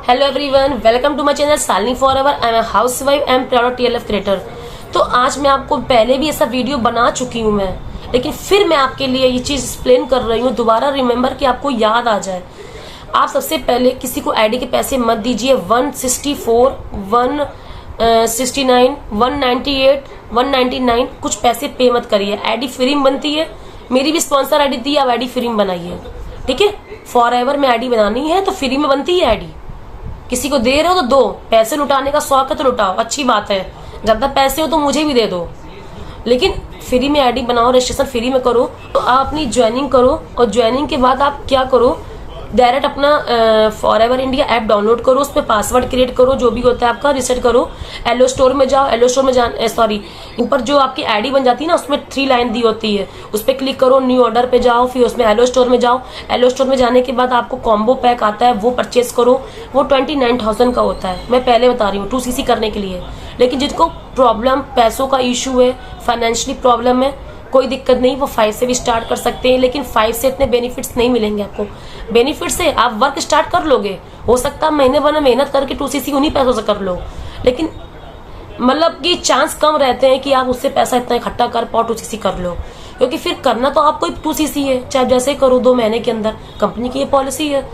Hello everyone, welcome to my channel Shalini forever. I am a housewife, I am proud TLF creator. तो आज मैं आपको पहले भी ऐसा वीडियो बना चुकी हूँ मैं, लेकिन फिर मैं आपके लिए ये चीज़ एक्सप्लेन कर रही हूँ दोबारा, रिमेम्बर कि आपको याद आ जाए। आप सबसे पहले किसी को आईडी के पैसे मत दीजिए। 164, 169, 198, 199 कुछ पैसे पे मत करिए। आईडी फ्री में बनती है, मेरी भी स्पॉन्सर आईडी थी, आप आईडी फ्री में बनाइए, ठीक है। फॉरएवर में आईडी बनानी है तो फ्री में बनती है आईडी। किसी को दे रहे हो तो दो, पैसे लुटाने का शौक है तो लुटाओ, अच्छी बात है। ज्यादा पैसे हो तो मुझे भी दे दो, लेकिन फ्री में आईडी बनाओ, रजिस्ट्रेशन फ्री में करो। तो आप अपनी ज्वाइनिंग करो और ज्वाइनिंग के बाद आप क्या करो, डायरेक्ट अपना फॉरएवर इंडिया ऐप डाउनलोड करो, उस पर पासवर्ड क्रिएट करो, जो भी होता है आपका रिसेट करो। एलो स्टोर में जाओ, एलो स्टोर में सॉरी ऊपर जो आपकी आईडी बन जाती है ना, उसमें 3 लाइन दी होती है, उस पर क्लिक करो, न्यू ऑर्डर पे जाओ, फिर उसमें एलो स्टोर में जाओ। एलो स्टोर में जाने के बाद आपको कॉम्बो पैक आता है, वो परचेज करो। वो 29,000 का होता है, मैं पहले बता रही हूँ 2cc करने के लिए। लेकिन जिसको प्रॉब्लम, पैसों का इशू है, फाइनेंशियली प्रॉब्लम है, कोई दिक्कत नहीं, वो 5 से भी स्टार्ट कर सकते हैं। लेकिन 5 से इतने बेनिफिट्स नहीं मिलेंगे आपको। बेनिफिट्स है आप वर्क स्टार्ट कर लोगे, हो सकता है महीने भर मेहनत करके 2cc उन्हीं पैसों से कर लो, लेकिन मतलब कि चांस कम रहते हैं कि आप उससे पैसा इतना इकट्ठा कर पाओ 2cc कर लो, क्योंकि फिर करना तो आपको 2cc है, चाहे जैसे करो 2 महीने के अंदर, कंपनी की ये पॉलिसी है।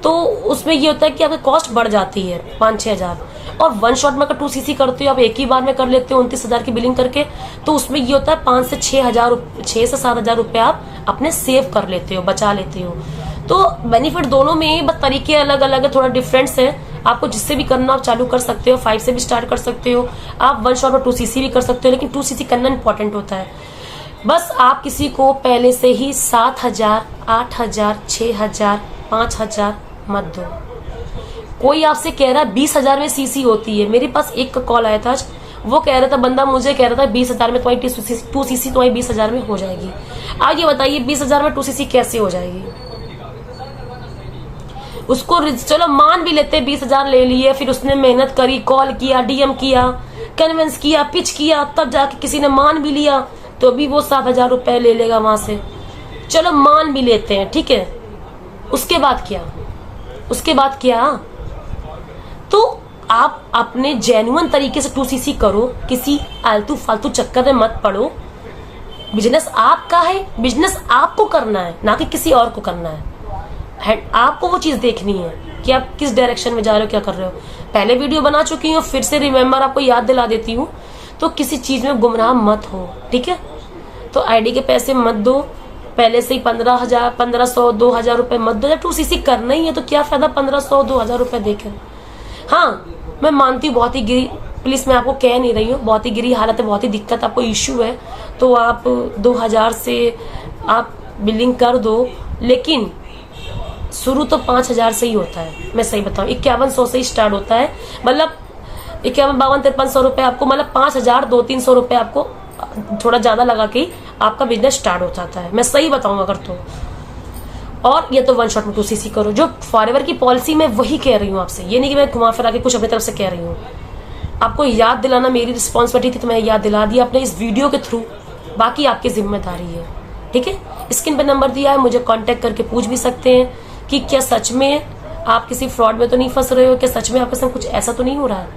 तो उसमें ये होता है कि आपकी कॉस्ट बढ़ जाती है 5-6 हज़ार, और 1 शॉट में अगर 2cc करते हो आप, एक ही बार में कर लेते हो 29,000 की बिलिंग करके, तो उसमें ये होता है 5 से 7 हज़ार रुपये आप अपने सेव कर लेते हो, बचा लेते हो। तो बेनिफिट दोनों में ही, बस तरीके अलग अलग है, थोड़ा डिफरेंस है। आपको जिससे भी करना आप चालू कर सकते हो, 5 से भी स्टार्ट कर सकते हो आप, 1 शॉट में 2cc भी कर सकते हो, लेकिन 2cc करना इंपॉर्टेंट होता है। बस आप किसी को पहले से ही 7,000, 8,000, 6,000, 5,000 मत दो। कोई आपसे कह रहा है 20,000 में सीसी होती है। मेरे पास एक का कॉल आया था आज, वो कह रहा था, बंदा मुझे कह रहा था 20,000 में तुम्हारी 2cc तुम्हारी 20,000 में हो जाएगी। आप ये बताइए 20,000 में 2cc कैसे हो जाएगी? उसको चलो मान भी लेते 20,000 ले लिए, फिर उसने मेहनत करी, कॉल किया, डीएम किया, कन्विंस किया, पिच किया, तब जाके किसी ने मान भी लिया, तो भी वो 7,000 रुपए ले लेगा वहां से। चलो मान भी लेते हैं, ठीक है। उसके बाद क्या? उसके बाद क्या? तो आप अपने जेन्युइन तरीके से 2cc करो, किसी आलतू फालतू चक्कर में मत पड़ो। बिजनेस आपका है, बिजनेस आपको करना है, ना कि किसी और को करना है। आपको वो चीज देखनी है कि आप किस डायरेक्शन में जा रहे हो, क्या कर रहे हो। पहले वीडियो बना चुकी हूँ, फिर से रिमेम्बर आपको याद दिला देती हूँ। तो किसी चीज में गुमराह मत हो, ठीक है। तो आईडी के पैसे मत दो, पहले से ही 15,000, 1,500, 2,000 रुपए मत दो। जब 2cc करना ही है तो क्या फायदा 1,500, 2,000 रुपए देकर। हाँ, मैं मानती हूँ बहुत ही गिरी, प्लीज मैं आपको कह नहीं रही हूँ, बहुत ही गिरी हालत है, बहुत ही दिक्कत, आपको इश्यू है, तो आप 2,000 से आप बिलिंग कर दो। लेकिन शुरू तो 5,000 से ही होता है, मैं सही बताऊँ, 5100 से ही स्टार्ट होता है। मतलब 51, 52, 5300 रुपए आपको, मतलब 5,000, 200-300 रुपए आपको थोड़ा ज्यादा लगा के आपका बिजनेस स्टार्ट हो जाता है, मैं सही बताऊँ अगर तो। और ये तो 1 शॉट में 2cc करो, जो फॉरएवर की पॉलिसी में वही कह रही हूँ आपसे। ये नहीं कि मैं घुमा फिरा के कुछ अपनी तरफ से कह रही हूँ, आपको याद दिलाना मेरी रिस्पॉन्सिबिलिटी थी, तो मैं याद दिला दी अपने इस वीडियो के थ्रू। बाकी आपकी जिम्मेदारी है, ठीक है। स्क्रीन पे नंबर दिया है, मुझे कांटेक्ट करके पूछ भी सकते हैं कि क्या सच में आप किसी फ्रॉड में तो नहीं फंस रहे हो, क्या सच में आपके साथ कुछ ऐसा तो नहीं हो रहा है।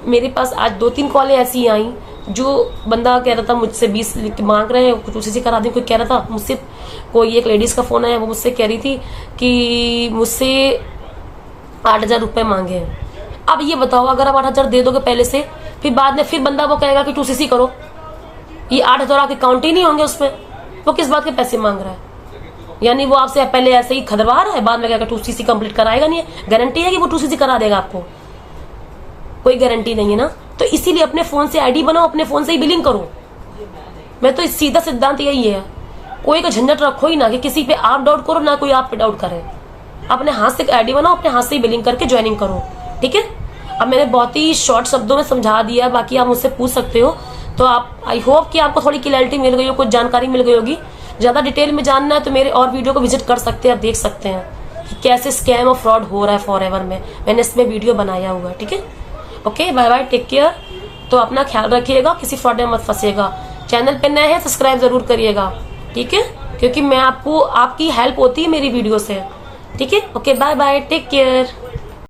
मेरे पास आज 2-3 कॉलें ऐसी आई, जो बंदा कह रहा था मुझसे 20 मांग रहे हैं, कुछ उसी से करा दें। कोई कह रहा था मुझसे, कोई एक लेडीज का फोन आया, वो मुझसे कह रही थी कि मुझसे 8,000 रुपए मांगे हैं। अब ये बताओ, अगर आप 8,000 दे दोगे पहले से, फिर बाद में फिर बंदा वो कहेगा कि 2cc करो, ये 8,000 आपके काउंट ही नहीं होंगे उसमें। वो किस बात के पैसे मांग रहा है? यानी वो आपसे पहले ऐसे ही खदरवा रहा है, बाद में क्या 2cc कंप्लीट कराएगा नहीं है। गारंटी है कि वो 2cc करा देगा आपको? कोई गारंटी नहीं है ना। तो इसीलिए अपने फोन से आईडी बनाओ, अपने फोन से ही बिलिंग करो। मैं तो सीधा सिद्धांत यही है, कोई का झंझट रखो ही ना कि किसी पे आप डाउट करो, ना कोई आप पे डाउट करे। अपने हाथ से आईडी बनाओ, अपने हाथ से ही बिलिंग करके ज्वाइनिंग करो, ठीक है। अब मैंने बहुत ही शॉर्ट शब्दों में समझा दिया, बाकी आप मुझसे पूछ सकते हो। तो आप, आई होप कि आपको थोड़ी क्लैरिटी मिल गई हो, कुछ जानकारी मिल गई होगी। ज्यादा डिटेल में जानना है तो मेरे और वीडियो को विजिट कर सकते हैं, आप देख सकते हैं कि कैसे स्कैम और फ्रॉड हो रहा है फॉरएवर में। मैंने इसमें वीडियो बनाया हुआ है, ठीक है। Okay, bye bye, take care. तो अपना ख्याल रखिएगा, किसी फ्रॉड में मत फंसिएगा। चैनल पे नए हैं सब्सक्राइब जरूर करिएगा, ठीक है, क्योंकि मैं आपको, आपकी हेल्प होती है मेरी वीडियो से, ठीक है। Okay, bye bye, take care.